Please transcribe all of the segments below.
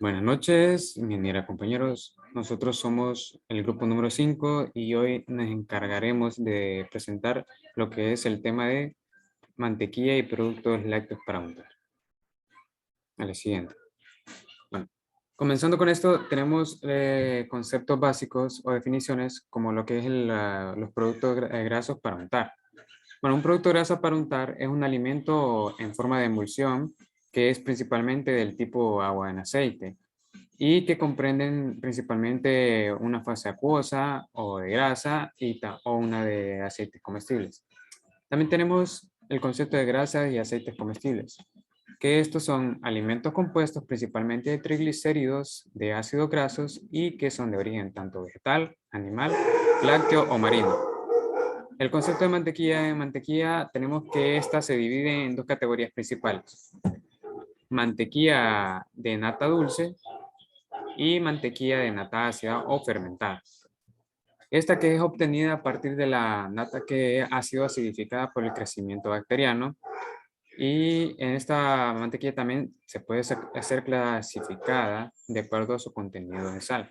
Buenas noches, ingeniera compañeros. Nosotros somos el grupo número 5 y hoy nos encargaremos de presentar lo que es el tema de mantequilla y productos lácteos para untar. Al siguiente. Bueno, comenzando con esto, tenemos conceptos básicos o definiciones como lo que es los productos grasos para untar. Bueno, un producto graso para untar es un alimento en forma de emulsión que es principalmente del tipo agua en aceite y que comprenden principalmente una fase acuosa o de grasa o una de aceites comestibles. También tenemos el concepto de grasas y aceites comestibles, que estos son alimentos compuestos principalmente de triglicéridos, de ácidos grasos y que son de origen tanto vegetal, animal, lácteo o marino. El concepto de mantequilla, en mantequilla tenemos que esta se divide en dos categorías principales. Mantequilla de nata dulce y mantequilla de nata ácida o fermentada. Esta que es obtenida a partir de la nata que ha sido acidificada por el crecimiento bacteriano. Y en esta mantequilla también se puede ser clasificada de acuerdo a su contenido de sal.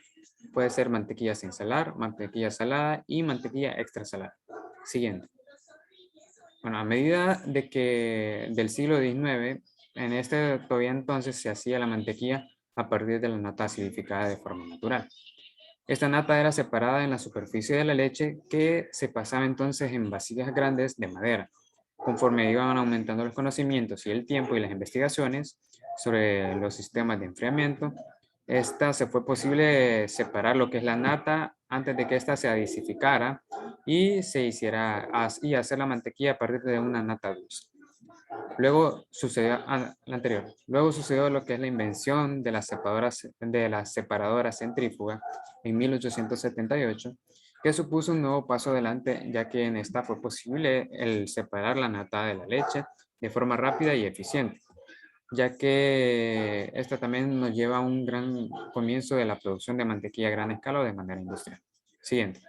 Puede ser mantequilla sin salar, mantequilla salada y mantequilla extra salada. Siguiente. Bueno, a medida de que del siglo XIX, en este todavía entonces se hacía la mantequilla a partir de la nata acidificada de forma natural. Esta nata era separada en la superficie de la leche que se pasaba entonces en vasijas grandes de madera. Conforme iban aumentando los conocimientos y el tiempo y las investigaciones sobre los sistemas de enfriamiento, esta se fue posible separar lo que es la nata antes de que ésta se adicificara y se hiciera y hacer la mantequilla a partir de una nata dulce. Luego sucedió la anterior. Luego sucedió lo que es la invención de la separadora centrífuga en 1878, que supuso un nuevo paso adelante, ya que en esta fue posible el separar la nata de la leche de forma rápida y eficiente, ya que esta también nos lleva a un gran comienzo de la producción de mantequilla a gran escala o de manera industrial. Siguiente.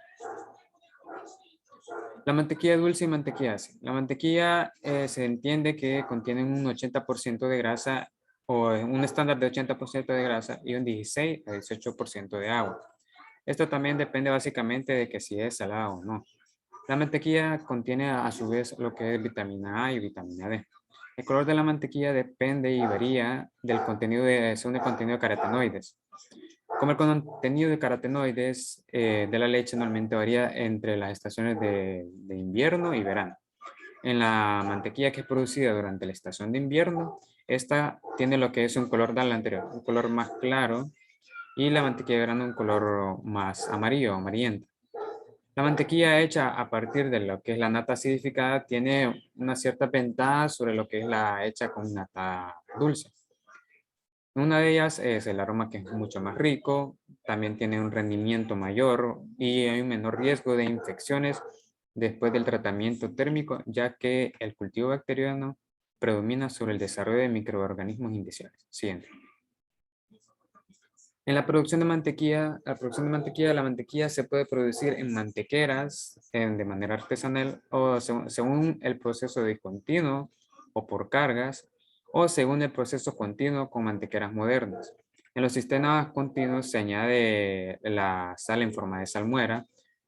La mantequilla dulce y mantequilla ácida. La mantequilla se entiende que contiene un 80% de grasa o un estándar de 80% de grasa y un 16 a 18% de agua. Esto también depende básicamente de que si es salada o no. La mantequilla contiene a su vez lo que es vitamina A y vitamina D. El color de la mantequilla depende y varía del contenido según el contenido de carotenoides. Como el contenido de carotenoides de la leche normalmente varía entre las estaciones de invierno y verano. En la mantequilla que es producida durante la estación de invierno, esta tiene lo que es un color del anterior, un color más claro, y la mantequilla de verano un color más amarillo o amarillento. La mantequilla hecha a partir de lo que es la nata acidificada tiene una cierta ventaja sobre lo que es la hecha con nata dulce. Una de ellas es el aroma, que es mucho más rico, también tiene un rendimiento mayor y hay un menor riesgo de infecciones después del tratamiento térmico, ya que el cultivo bacteriano predomina sobre el desarrollo de microorganismos indeseables. Siguiente. En la mantequilla se puede producir en mantequeras de manera artesanal o según el proceso discontinuo o por cargas o según el proceso continuo con mantequeras modernas. En los sistemas continuos se añade la sal en forma de salmuera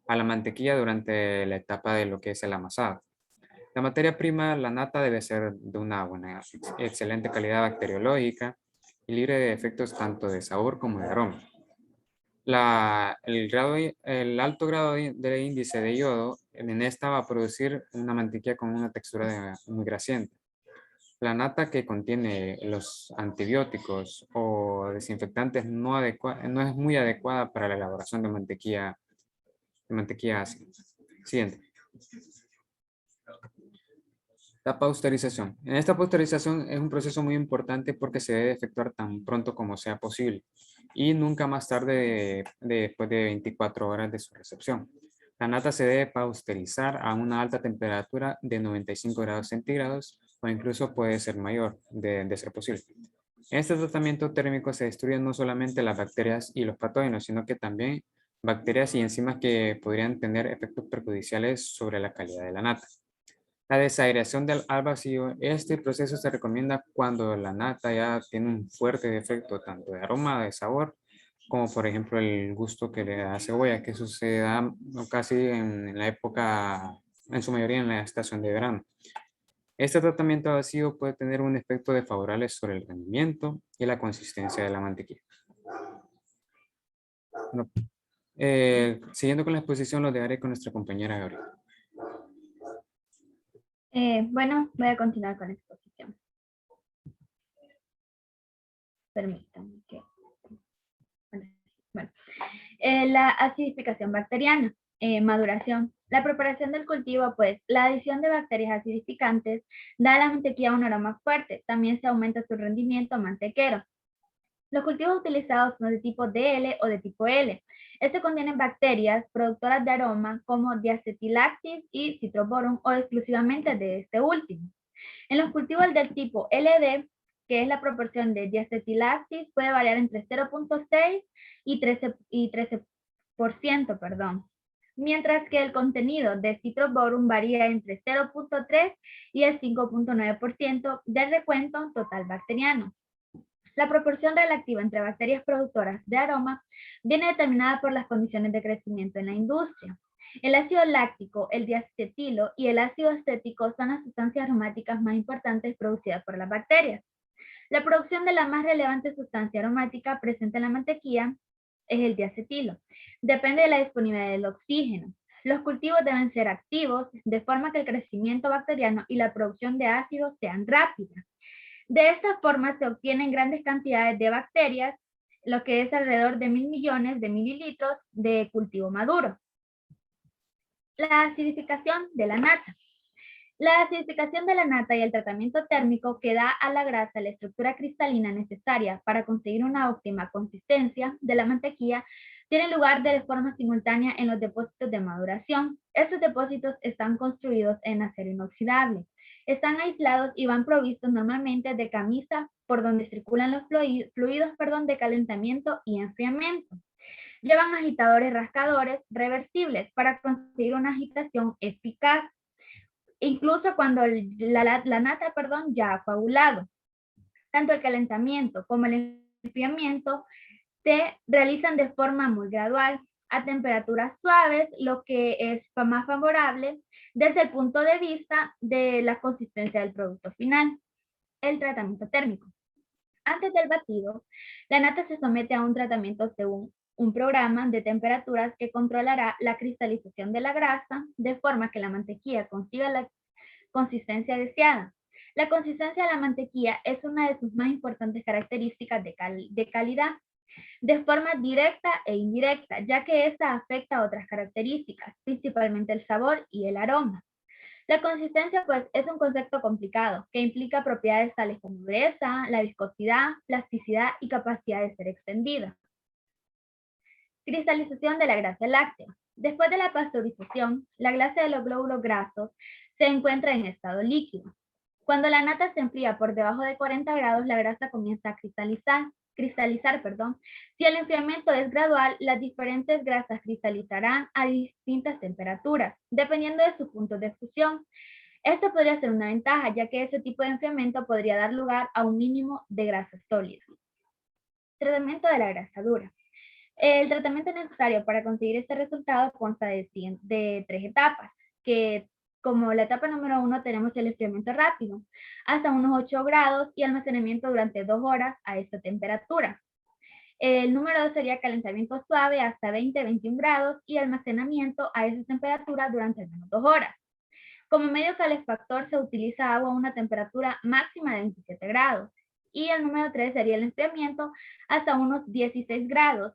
a la mantequilla durante la etapa de lo que es el amasado. La materia prima, la nata, debe ser de una buena, excelente calidad bacteriológica y libre de efectos tanto de sabor como de aroma. El alto grado de índice de yodo en esta va a producir una mantequilla con una textura muy grasienta. La nata que contiene los antibióticos o desinfectantes no es muy adecuada para la elaboración de mantequilla ácida. Siguiente. La pasteurización. En esta pasteurización es un proceso muy importante porque se debe efectuar tan pronto como sea posible y nunca más tarde después de 24 horas de su recepción. La nata se debe pasteurizar a una alta temperatura de 95 grados centígrados o incluso puede ser mayor de ser posible. En este tratamiento térmico se destruyen no solamente las bacterias y los patógenos, sino que también bacterias y enzimas que podrían tener efectos perjudiciales sobre la calidad de la nata. La desagregación al vacío, este proceso se recomienda cuando la nata ya tiene un fuerte defecto tanto de aroma, de sabor, como por ejemplo el gusto que le da cebolla, que eso se da casi en la época, en su mayoría en la estación de verano. Este tratamiento a vacío puede tener un efecto desfavorable sobre el rendimiento y la consistencia de la mantequilla. Bueno, siguiendo con la exposición, lo dejaré con nuestra compañera Gabriela. Bueno, voy a continuar con la exposición. Permítanme que... Bueno, la acidificación bacteriana, maduración. La preparación del cultivo, pues, la adición de bacterias acidificantes da a la mantequilla un aroma fuerte. También se aumenta su rendimiento mantequero. Los cultivos utilizados son de tipo DL o de tipo L. Estos contienen bacterias productoras de aroma como Diacetylaceae y Citroborum o exclusivamente de este último. En los cultivos del tipo LD, que es la proporción de Diacetylaceae, puede variar entre 0.6 y 13%, perdón. Mientras que el contenido de Citroborum varía entre 0.3 y el 5.9% del recuento total bacteriano. La proporción relativa entre bacterias productoras de aroma viene determinada por las condiciones de crecimiento en la industria. El ácido láctico, el diacetilo y el ácido acético son las sustancias aromáticas más importantes producidas por las bacterias. La producción de la más relevante sustancia aromática presente en la mantequilla es el diacetilo. Depende de la disponibilidad del oxígeno. Los cultivos deben ser activos, de forma que el crecimiento bacteriano y la producción de ácidos sean rápidas. De esta forma se obtienen grandes cantidades de bacterias, lo que es alrededor de 1.000 millones de mililitros de cultivo maduro. La acidificación de la nata. La acidificación de la nata y el tratamiento térmico que da a la grasa la estructura cristalina necesaria para conseguir una óptima consistencia de la mantequilla tienen lugar de forma simultánea en los depósitos de maduración. Estos depósitos están construidos en acero inoxidable. Están aislados y van provistos normalmente de camisa por donde circulan los fluidos de calentamiento y enfriamiento. Llevan agitadores rascadores reversibles para conseguir una agitación eficaz, incluso cuando la nata ya ha coagulado. Tanto el calentamiento como el enfriamiento se realizan de forma muy gradual, a temperaturas suaves, lo que es más favorable desde el punto de vista de la consistencia del producto final. El tratamiento térmico. Antes del batido, la nata se somete a un tratamiento según un programa de temperaturas que controlará la cristalización de la grasa de forma que la mantequilla consiga la consistencia deseada. La consistencia de la mantequilla es una de sus más importantes características de calidad, de forma directa e indirecta, ya que esta afecta a otras características, principalmente el sabor y el aroma. La consistencia, pues, es un concepto complicado que implica propiedades tales como dureza, la viscosidad, plasticidad y capacidad de ser extendida. Cristalización de la grasa láctea. Después de la pasteurización, la grasa de los glóbulos grasos se encuentra en estado líquido. Cuando la nata se enfría por debajo de 40 grados, la grasa comienza a cristalizar. Si el enfriamiento es gradual, las diferentes grasas cristalizarán a distintas temperaturas, dependiendo de su punto de fusión. Esto podría ser una ventaja, ya que ese tipo de enfriamiento podría dar lugar a un mínimo de grasa sólida. Tratamiento de la grasa dura. El tratamiento necesario para conseguir este resultado consta de 3 etapas, que como la etapa número 1 tenemos el enfriamiento rápido, hasta unos 8 grados y almacenamiento durante 2 horas a esta temperatura. El número 2 sería calentamiento suave hasta 20-21 grados y almacenamiento a esa temperatura durante al menos 2 horas. Como medio calefactor se utiliza agua a una temperatura máxima de 27 grados. Y el número 3 sería el enfriamiento hasta unos 16 grados,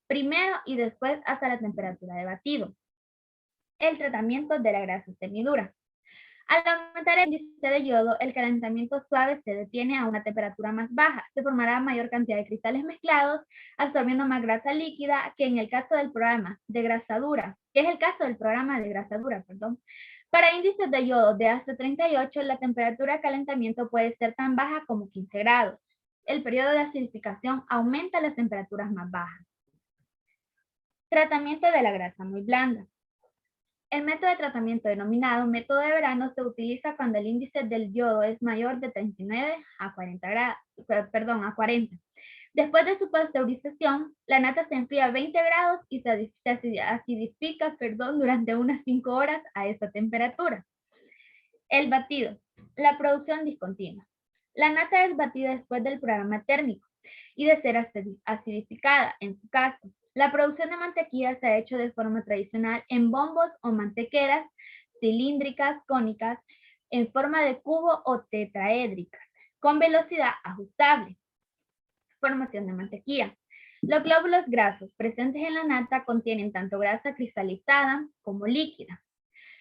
primero y después hasta la temperatura de batido. El tratamiento de la grasa semidura. Al aumentar el índice de yodo, el calentamiento suave se detiene a una temperatura más baja. Se formará mayor cantidad de cristales mezclados, absorbiendo más grasa líquida que en el caso del programa de grasa dura, Para índices de yodo de hasta 38, la temperatura de calentamiento puede ser tan baja como 15 grados. El periodo de acidificación aumenta a las temperaturas más bajas. Tratamiento de la grasa muy blanda. El método de tratamiento denominado método de verano se utiliza cuando el índice del yodo es mayor de 39 a 40 grados, perdón, a 40. Después de su pasteurización, la nata se enfría a 20 grados y se acidifica, durante unas 5 horas a esa temperatura. El batido. La producción discontinua. La nata es batida después del programa térmico y de ser acidificada, en su caso. La producción de mantequilla se ha hecho de forma tradicional en bombos o mantequeras cilíndricas, cónicas, en forma de cubo o tetraédricas, con velocidad ajustable. Formación de mantequilla. Los glóbulos grasos presentes en la nata contienen tanto grasa cristalizada como líquida.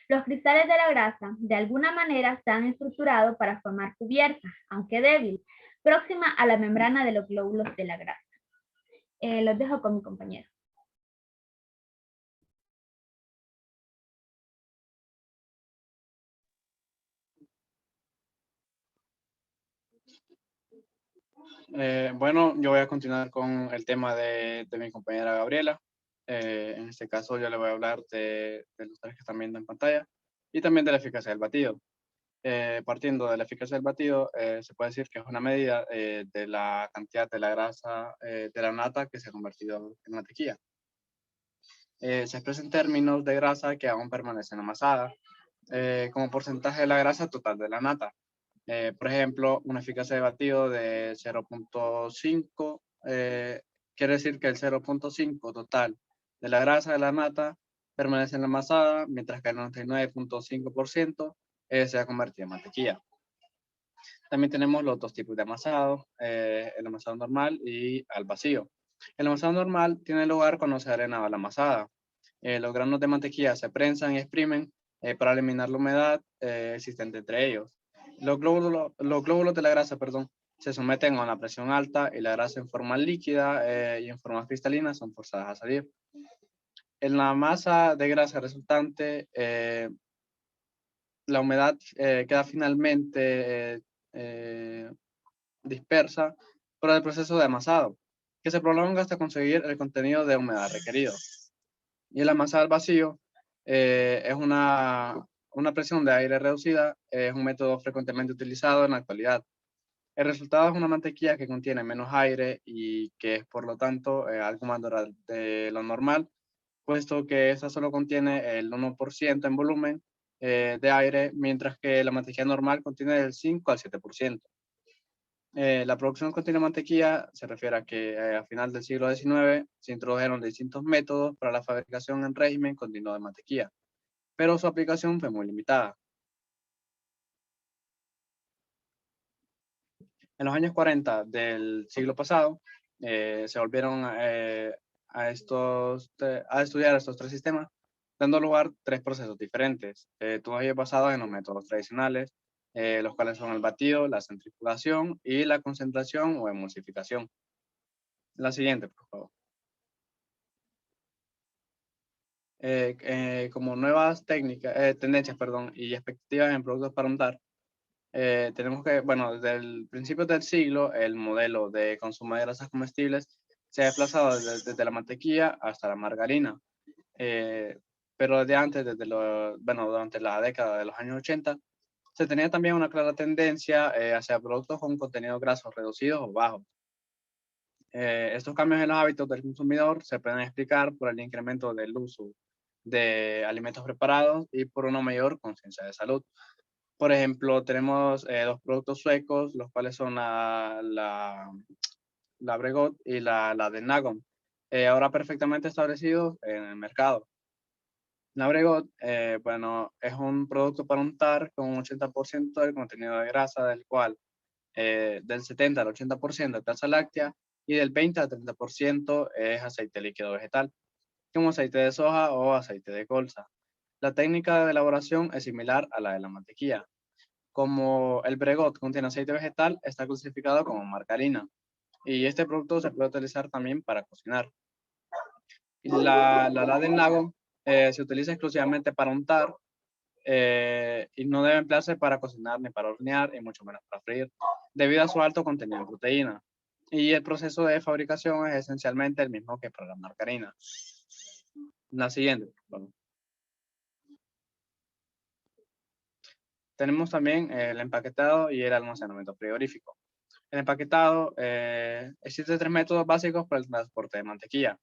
Los cristales de la grasa, de alguna manera, se han estructurado para formar cubierta, aunque débil, próxima a la membrana de los glóbulos de la grasa. Los dejo con mi compañero. Bueno, yo voy a continuar con el tema de mi compañera Gabriela. En este caso yo le voy a hablar de los tres que están viendo en pantalla y también de la eficacia del batido. Partiendo de la eficacia del batido, se puede decir que es una medida de la cantidad de la grasa de la nata que se ha convertido en mantequilla. Se expresa en términos de grasa que aún permanecen amasadas, como porcentaje de la grasa total de la nata. Por ejemplo, una eficacia de batido de 0.5 quiere decir que el 0.5 total de la grasa de la nata permanece en la amasada, mientras que el 99.5% se ha convertido en mantequilla. También tenemos los dos tipos de amasado, el amasado normal y al vacío. El amasado normal tiene lugar cuando se arena la amasada. Los granos de mantequilla se prensan y exprimen para eliminar la humedad existente entre ellos. Los glóbulos de la grasa, se someten a una presión alta y la grasa en forma líquida y en forma cristalina son forzadas a salir. En la masa de grasa resultante, la humedad queda finalmente dispersa por el proceso de amasado, que se prolonga hasta conseguir el contenido de humedad requerido. Y el amasado al vacío es una presión de aire reducida, es un método frecuentemente utilizado en la actualidad. El resultado es una mantequilla que contiene menos aire y que es por lo tanto algo más dorada de lo normal, puesto que esta solo contiene el 1% en volumen de aire, mientras que la mantequilla normal contiene del 5 al 7%. La producción continua de mantequilla se refiere a que a final del siglo XIX se introdujeron distintos métodos para la fabricación en régimen continuo de mantequilla, pero su aplicación fue muy limitada. En los años 40 del siglo pasado se volvieron a estudiar estos tres sistemas, dando lugar a tres procesos diferentes, todos ellos basados en los métodos tradicionales, los cuales son el batido, la centrifugación y la concentración o emulsificación. La siguiente, por favor. Como nuevas tendencias, y expectativas en productos para untar, tenemos que, bueno, desde el principio del siglo, el modelo de consumo de grasas comestibles se ha desplazado desde la mantequilla hasta la margarina. Pero desde antes, durante la década de los años 80, se tenía también una clara tendencia hacia productos con contenidos grasos reducidos o bajos. Estos cambios en los hábitos del consumidor se pueden explicar por el incremento del uso de alimentos preparados y por una mayor conciencia de salud. Por ejemplo, tenemos dos productos suecos, los cuales son la Bregott y la Denagom, ahora perfectamente establecidos en el mercado. La Bregott, es un producto para untar con un 80% del contenido de grasa, del cual del 70 al 80% es grasa láctea y del 20 al 30% es aceite líquido vegetal, como aceite de soja o aceite de colza. La técnica de elaboración es similar a la de la mantequilla. Como el Bregott contiene aceite vegetal, está clasificado como margarina. Y este producto se puede utilizar también para cocinar. Y la del lago se utiliza exclusivamente para untar y no debe emplearse para cocinar ni para hornear y mucho menos para freír, debido a su alto contenido en proteína. Y el proceso de fabricación es esencialmente el mismo que para la margarina. La siguiente, por favor. Tenemos también el empaquetado y el almacenamiento frigorífico. El empaquetado, existen 3 métodos básicos para el transporte de mantequilla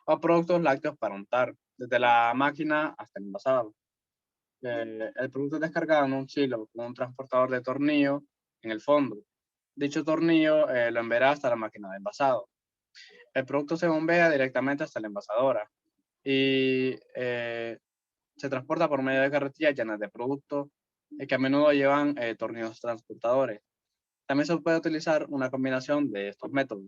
o productos lácteos para untar, desde la máquina hasta el envasado. El producto es descargado en un silo con un transportador de tornillo en el fondo. Dicho tornillo lo enviará hasta la máquina de envasado. El producto se bombea directamente hasta la envasadora y se transporta por medio de carretillas llenas de productos que a menudo llevan tornillos transportadores. También se puede utilizar una combinación de estos métodos.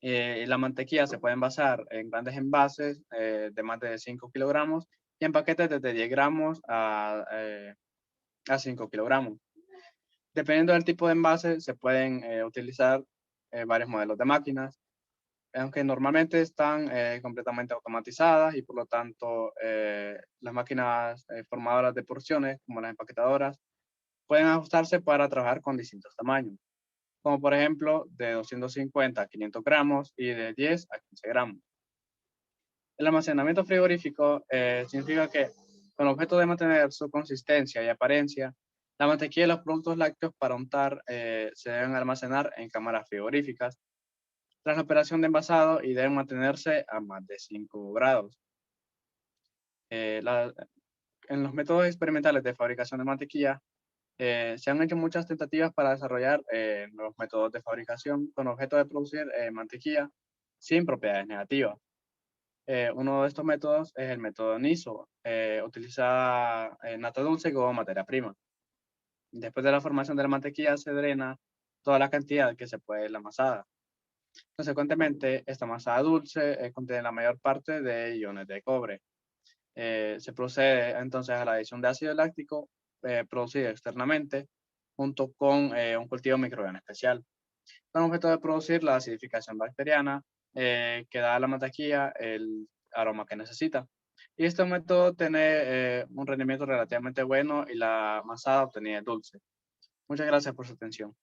La mantequilla se puede envasar en grandes envases de más de 5 kilogramos y en paquetes desde 10 gramos a 5 kilogramos. Dependiendo del tipo de envase, se pueden utilizar varios modelos de máquinas, aunque normalmente están completamente automatizadas y por lo tanto las máquinas formadoras de porciones, como las empaquetadoras, pueden ajustarse para trabajar con distintos tamaños, como por ejemplo de 250 a 500 gramos y de 10 a 15 gramos. El almacenamiento frigorífico significa que con el objeto de mantener su consistencia y apariencia, la mantequilla y los productos lácteos para untar se deben almacenar en cámaras frigoríficas tras la operación de envasado y deben mantenerse a más de 5 grados. En los métodos experimentales de fabricación de mantequilla, se han hecho muchas tentativas para desarrollar nuevos métodos de fabricación con objeto de producir mantequilla sin propiedades negativas. Uno de estos métodos es el método NISO. Utiliza nata dulce como materia prima. Después de la formación de la mantequilla se drena toda la cantidad que se puede en la amasada. Consecuentemente, esta masa dulce contiene la mayor parte de iones de cobre. Se procede entonces a la adición de ácido láctico producido externamente junto con un cultivo microbiano especial, con objeto de producir la acidificación bacteriana que da a la mantequilla el aroma que necesita. Y este método tiene un rendimiento relativamente bueno y la masada obtenida es dulce. Muchas gracias por su atención.